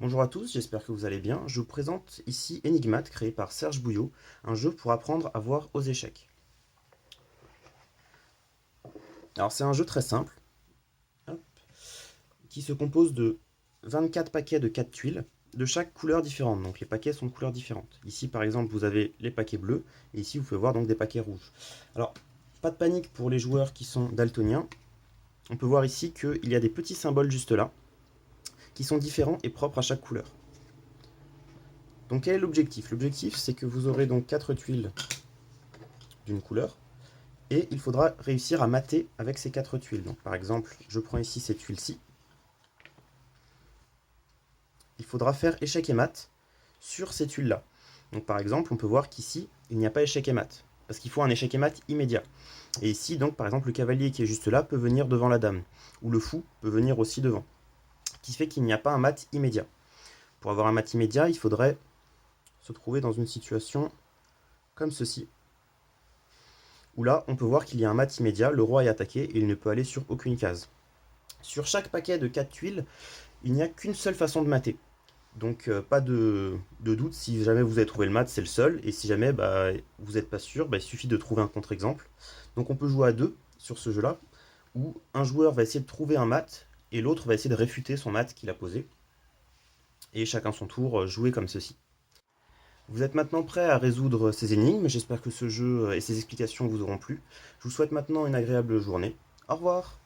Bonjour à tous, j'espère que vous allez bien. Je vous présente ici Enigmat, créé par Serge Bouillot, un jeu pour apprendre à voir aux échecs. Alors c'est un jeu très simple, hop, qui se compose de 24 paquets de 4 tuiles, de chaque couleur différente, donc les paquets sont de couleurs différentes. Ici par exemple vous avez les paquets bleus, et ici vous pouvez voir donc des paquets rouges. Alors, pas de panique pour les joueurs qui sont daltoniens, on peut voir ici qu'il y a des petits symboles juste là, qui sont différents et propres à chaque couleur. Donc quel est l'objectif? L'objectif c'est que vous aurez donc 4 tuiles d'une couleur, et il faudra réussir à mater avec ces 4 tuiles. Donc par exemple, je prends ici cette tuile-ci. Il faudra faire échec et mat sur ces tuiles-là. Donc par exemple, on peut voir qu'ici, il n'y a pas échec et mat, parce qu'il faut un échec et mat immédiat. Et ici, donc par exemple, le cavalier qui est juste là peut venir devant la dame, ou le fou peut venir aussi devant, qui fait qu'il n'y a pas un mat immédiat. Pour avoir un mat immédiat, il faudrait se trouver dans une situation comme ceci, où là, on peut voir qu'il y a un mat immédiat, le roi est attaqué et il ne peut aller sur aucune case. Sur chaque paquet de 4 tuiles, il n'y a qu'une seule façon de mater. Donc pas de doute, si jamais vous avez trouvé le mat, c'est le seul. Et si jamais vous n'êtes pas sûr, il suffit de trouver un contre-exemple. Donc on peut jouer à deux sur ce jeu-là, où un joueur va essayer de trouver un mat, et l'autre va essayer de réfuter son mat qu'il a posé. Et chacun son tour, jouer comme ceci. Vous êtes maintenant prêt à résoudre ces énigmes, j'espère que ce jeu et ces explications vous auront plu. Je vous souhaite maintenant une agréable journée. Au revoir.